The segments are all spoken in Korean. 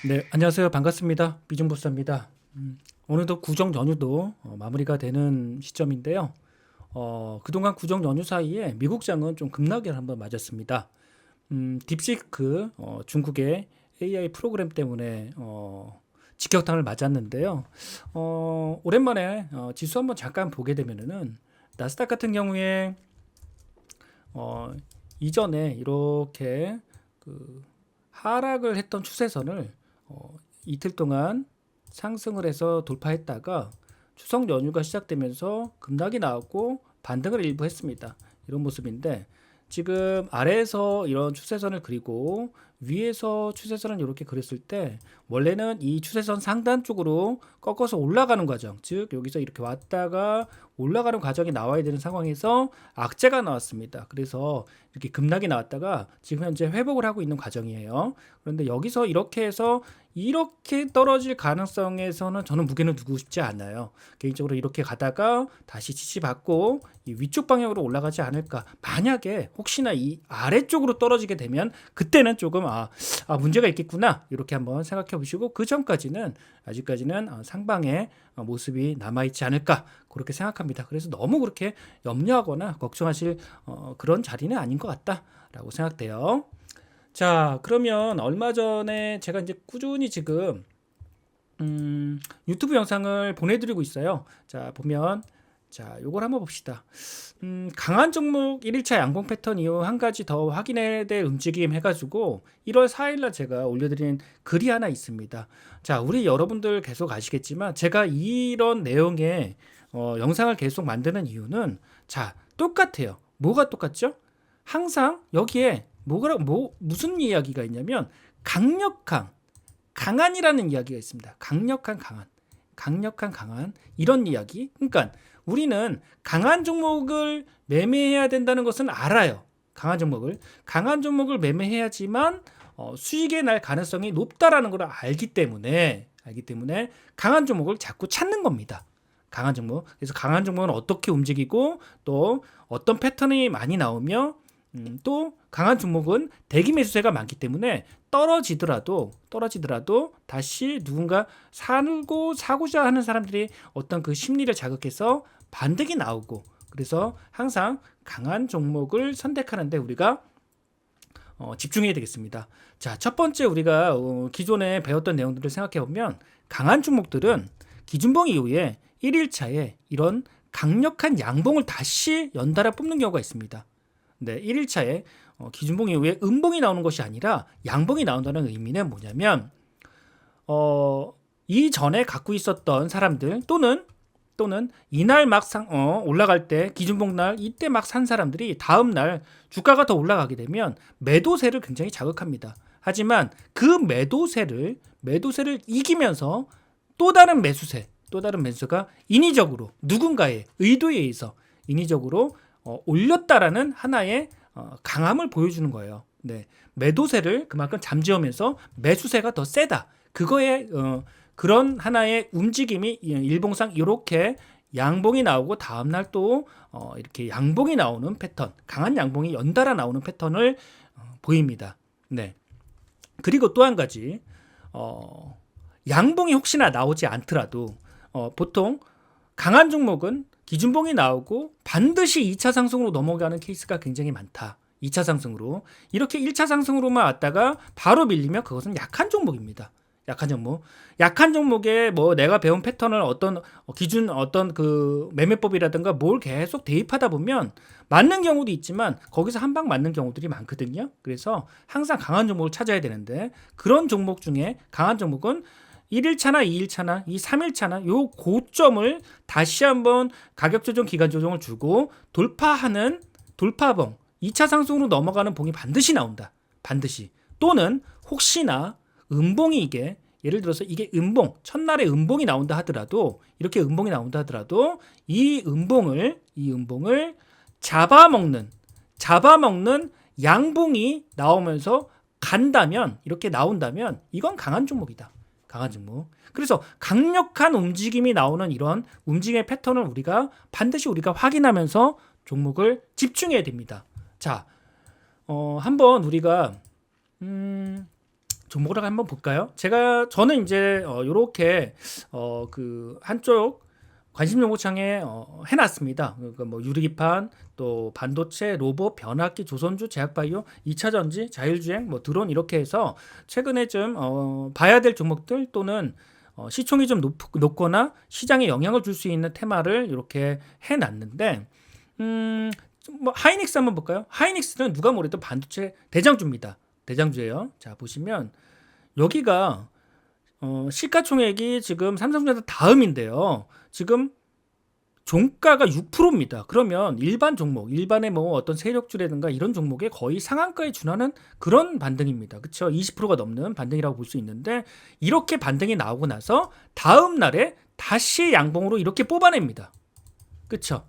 네, 안녕하세요. 반갑습니다. 비중보사입니다. 오늘도 구정 연휴도 마무리가 되는 시점인데요. 그동안 구정 연휴 사이에 미국장은 좀 급락을 한번 맞았습니다. 딥시크 중국의 AI 프로그램 때문에 직격탄을 맞았는데요. 오랜만에 지수 한번 잠깐 보게 되면은 나스닥 같은 경우에 어, 이전에 이렇게 그 하락을 했던 추세선을 이틀 동안 상승을 해서 돌파했다가 추석 연휴가 시작되면서 급락이 나왔고 반등을 일부 했습니다. 이런 모습인데 지금 아래에서 이런 추세선을 그리고 위에서 추세선을 이렇게 그렸을 때 원래는 이 추세선 상단 쪽으로 꺾어서 올라가는 과정, 즉 여기서 이렇게 왔다가 올라가는 과정이 나와야 되는 상황에서 악재가 나왔습니다. 그래서 이렇게 급락이 나왔다가 지금 현재 회복을 하고 있는 과정이에요. 그런데 여기서 이렇게 해서 이렇게 떨어질 가능성에서는 저는 무게는 두고 싶지 않아요. 개인적으로 이렇게 가다가 다시 지지받고 이 위쪽 방향으로 올라가지 않을까. 만약에 혹시나 이 아래쪽으로 떨어지게 되면 그때는 조금 문제가 있겠구나 이렇게 한번 생각해 보시고 그 전까지는 아직까지는 상방의 모습이 남아있지 않을까 그렇게 생각합니다. 그래서 너무 그렇게 염려하거나 걱정하실 그런 자리는 아닌 것 같다라고 생각돼요. 자, 그러면 얼마 전에 제가 이제 꾸준히 지금 유튜브 영상을 보내드리고 있어요. 자, 보면 자, 요걸 한번 봅시다. 강한 종목 1일차 양봉 패턴 이후 한 가지 더 확인해야 될 움직임 해가지고 1월 4일날 제가 올려드린 글이 하나 있습니다. 자, 우리 여러분들 계속 아시겠지만 제가 이런 내용의 영상을 계속 만드는 이유는 자, 똑같아요. 뭐가 똑같죠? 항상 여기에 무슨 이야기가 있냐면 강한이라는 이야기가 있습니다. 강력한 강한 이런 이야기. 그러니까 우리는 강한 종목을 매매해야 된다는 것은 알아요. 강한 종목을 매매해야지만 수익의 날 가능성이 높다라는 걸 알기 때문에 강한 종목을 자꾸 찾는 겁니다. 강한 종목. 그래서 강한 종목은 어떻게 움직이고 또 어떤 패턴이 많이 나오며 또 강한 종목은 대기 매수세가 많기 때문에 떨어지더라도 다시 누군가 사고자 하는 사람들이 어떤 그 심리를 자극해서 반등이 나오고 그래서 항상 강한 종목을 선택하는데 우리가 집중해야 되겠습니다. 자, 첫 번째 우리가 기존에 배웠던 내용들을 생각해 보면 강한 종목들은 기준봉 이후에 1일차에 이런 강력한 양봉을 다시 연달아 뽑는 경우가 있습니다. 네, 1일차에 기준봉 이후에 음봉이 나오는 것이 아니라 양봉이 나온다는 의미는 뭐냐면 이전에 갖고 있었던 사람들 또는 이날 막 올라갈 때 기준봉 날 이때 막 산 사람들이 다음 날 주가가 더 올라가게 되면 매도세를 굉장히 자극합니다. 하지만 그 매도세를 이기면서 또 다른 매수가 인위적으로 누군가의 의도에 의해서 인위적으로 올렸다라는 하나의 강함을 보여주는 거예요. 네, 매도세를 그만큼 잠재우면서 매수세가 더 세다. 그거에 그런 하나의 움직임이 일봉상 이렇게 양봉이 나오고 다음날 또 이렇게 양봉이 나오는 패턴, 강한 양봉이 연달아 나오는 패턴을 보입니다. 네. 그리고 또 한 가지 양봉이 혹시나 나오지 않더라도 보통 강한 종목은 기준봉이 나오고 반드시 2차 상승으로 넘어가는 케이스가 굉장히 많다. 2차 상승으로 이렇게 1차 상승으로만 왔다가 바로 밀리면 그것은 약한 종목입니다. 약한 종목에 뭐 내가 배운 패턴을 어떤 기준 어떤 그 매매법이라든가 뭘 계속 대입하다 보면 맞는 경우도 있지만 거기서 한 방 맞는 경우들이 많거든요. 그래서 항상 강한 종목을 찾아야 되는데 그런 종목 중에 강한 종목은 1일차나 2일차나 이 3일차나 요 고점을 다시 한번 가격 조정 기간 조정을 주고 돌파봉 2차 상승으로 넘어가는 봉이 반드시 나온다. 반드시. 또는 혹시나 음봉이 이게 예를 들어서 이게 첫날에 음봉이 나온다 하더라도 이렇게 음봉이 나온다 하더라도 이 음봉을 잡아먹는 양봉이 나오면서 이렇게 나온다면 이건 강한 종목이다. 강한 종목. 그래서 강력한 움직임이 나오는 이런 움직임의 패턴을 반드시 우리가 확인하면서 종목을 집중해야 됩니다. 자, 한번 우리가 종목을 한번 볼까요? 저는 이제 요렇게 그 한쪽 관심 정보창에 해놨습니다. 그러니까 뭐 유리기판, 또 반도체, 로봇, 변압기, 조선주, 제약바이오, 2차 전지, 자율주행, 뭐 드론 이렇게 해서 최근에 좀 봐야 될 종목들 또는 시총이 좀 높거나 시장에 영향을 줄 수 있는 테마를 이렇게 해놨는데 뭐 하이닉스 한번 볼까요? 하이닉스는 누가 뭐래도 반도체 대장주입니다. 대장주예요. 자 보시면 여기가 시가총액이 지금 삼성전자 다음인데요. 지금 종가가 6%입니다. 그러면 일반 종목, 일반의 뭐 어떤 세력주라든가 이런 종목에 거의 상한가에 준하는 그런 반등입니다. 그렇죠? 20%가 넘는 반등이라고 볼 수 있는데 이렇게 반등이 나오고 나서 다음 날에 다시 양봉으로 이렇게 뽑아냅니다. 그렇죠?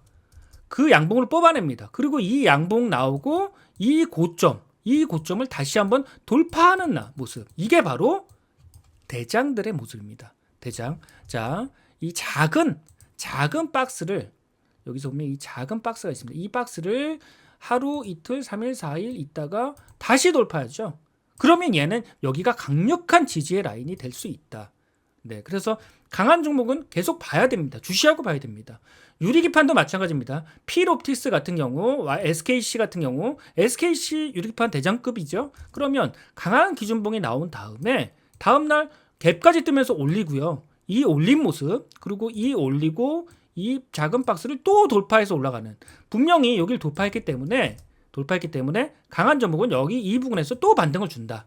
그 양봉을 뽑아냅니다. 그리고 이 양봉 나오고 이 고점을 다시 한번 돌파하는 모습. 이게 바로 대장들의 모습입니다. 대장. 자, 이 작은 박스를 여기서 보면 이 작은 박스가 있습니다. 이 박스를 하루, 이틀, 3일, 4일 있다가 다시 돌파하죠. 그러면 얘는 여기가 강력한 지지의 라인이 될 수 있다. 네, 그래서 강한 종목은 계속 봐야 됩니다. 주시하고 봐야 됩니다. 유리기판도 마찬가지입니다. 필옵틱스 같은 경우, SKC 같은 경우, SKC 유리기판 대장급이죠. 그러면 강한 기준봉이 나온 다음에 다음날 갭까지 뜨면서 올리고요. 이 올린 모습, 그리고 이 올리고 이 작은 박스를 또 돌파해서 올라가는, 분명히 여기를 돌파했기 때문에 강한 종목은 여기 이 부분에서 또 반등을 준다.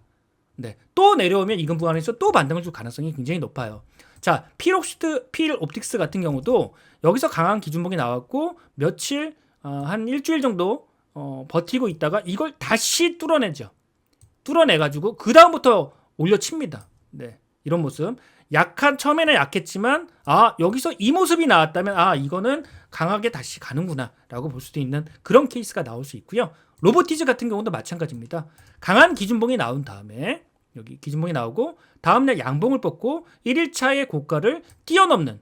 네, 또 내려오면 이근 구간에서 또 반등을 줄 가능성이 굉장히 높아요. 자, 필옵틱스 같은 경우도 여기서 강한 기준봉이 나왔고 며칠 한 일주일 정도 버티고 있다가 이걸 다시 뚫어내죠. 뚫어내가지고 그 다음부터 올려칩니다. 네, 이런 모습. 처음에는 약했지만 여기서 이 모습이 나왔다면 이거는 강하게 다시 가는구나 라고 볼 수도 있는 그런 케이스가 나올 수 있고요. 로보티즈 같은 경우도 마찬가지입니다. 강한 기준봉이 나온 다음에 여기 기준봉이 나오고 다음날 양봉을 뽑고 1일차의 고가를 뛰어넘는,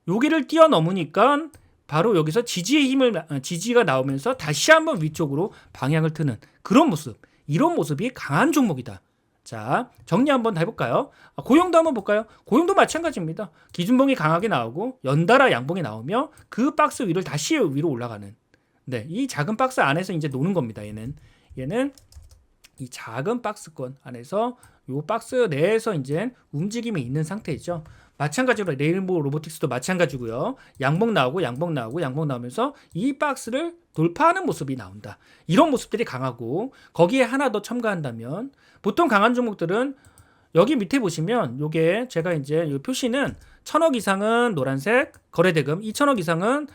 여기를 뛰어넘으니까 바로 여기서 지지가 나오면서 다시 한번 위쪽으로 방향을 트는 그런 모습. 이런 모습이 강한 종목이다. 자, 정리 한번 해볼까요? 고용도 한번 볼까요? 고용도 마찬가지입니다. 기준봉이 강하게 나오고 연달아 양봉이 나오며 그 박스 위를 다시 위로 올라가는, 네, 이 작은 박스 안에서 이제 노는 겁니다. 얘는 이 작은 박스권 안에서 요 박스 내에서 이제 움직임이 있는 상태이죠. 마찬가지로 레인보우 로보틱스도 마찬가지고요. 양봉 나오면서 이 박스를 돌파하는 모습이 나온다. 이런 모습들이 강하고 거기에 하나 더 첨가한다면 보통 강한 종목들은 여기 밑에 보시면 요게 제가 이제 요 표시는 1,000억 이상은 노란색 거래대금, 2,000억 이상은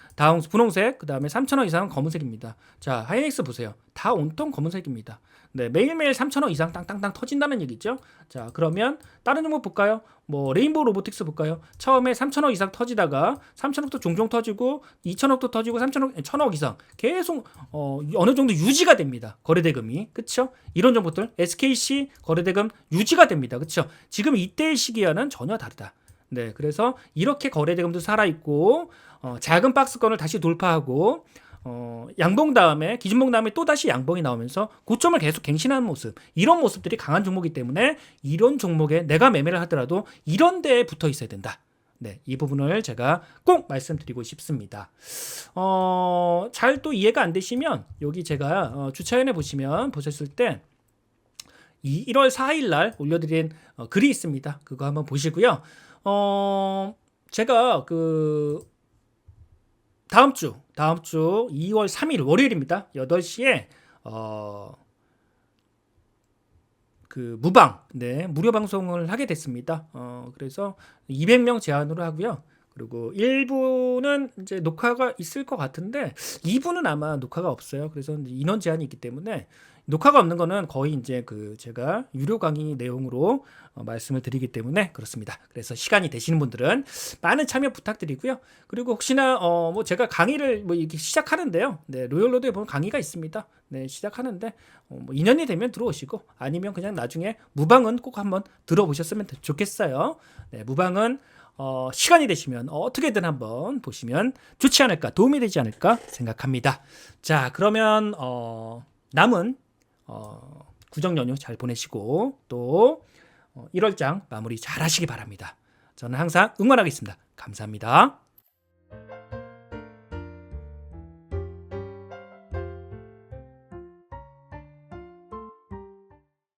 분홍색, 그 다음에 3,000억 이상은 검은색입니다. 자, 하이닉스 보세요. 다 온통 검은색입니다. 네, 매일매일 3,000억 이상 땅땅땅 터진다는 얘기죠. 자, 그러면 다른 종목 볼까요? 뭐 레인보우 로보틱스 볼까요? 처음에 3,000억 이상 터지다가 3,000억도 종종 터지고 2,000억도 터지고 1,000억 이상 계속 어느 정도 유지가 됩니다. 거래대금이. 그렇죠? 이런 종목들 SKC 거래대금 유지가 됩니다. 그렇죠? 지금 이때의 시기와는 전혀 다르다. 네, 그래서 이렇게 거래대금도 살아있고 작은 박스권을 다시 돌파하고 양봉 다음에 기준봉 다음에 또 다시 양봉이 나오면서 고점을 계속 갱신하는 모습, 이런 모습들이 강한 종목이기 때문에 이런 종목에 내가 매매를 하더라도 이런 데에 붙어 있어야 된다. 네, 이 부분을 제가 꼭 말씀드리고 싶습니다. 잘 또 이해가 안 되시면 여기 제가 주차연에 보셨을 때 1월 4일 날 올려드린 글이 있습니다. 그거 한번 보시고요. 제가 다음 주 2월 3일 월요일입니다. 8시에 무방, 네, 무료 방송을 하게 됐습니다. 그래서 200명 제한으로 하고요. 그리고 1부는 이제 녹화가 있을 것 같은데 2부는 아마 녹화가 없어요. 그래서 인원 제한이 있기 때문에 녹화가 없는 거는 거의 이제 제가 유료 강의 내용으로 말씀을 드리기 때문에 그렇습니다. 그래서 시간이 되시는 분들은 많은 참여 부탁드리고요. 그리고 혹시나 뭐 제가 강의를 뭐 이렇게 시작하는데요. 네, 로열로드에 보면 강의가 있습니다. 네, 시작하는데 뭐 인연이 되면 들어오시고 아니면 그냥 나중에 무방은 꼭 한번 들어보셨으면 좋겠어요. 네, 무방은 시간이 되시면 어떻게든 한번 보시면 좋지 않을까, 도움이 되지 않을까 생각합니다. 자, 그러면 남은 구정 연휴 잘 보내시고 또 1월장 마무리 잘 하시기 바랍니다. 저는 항상 응원하겠습니다. 감사합니다.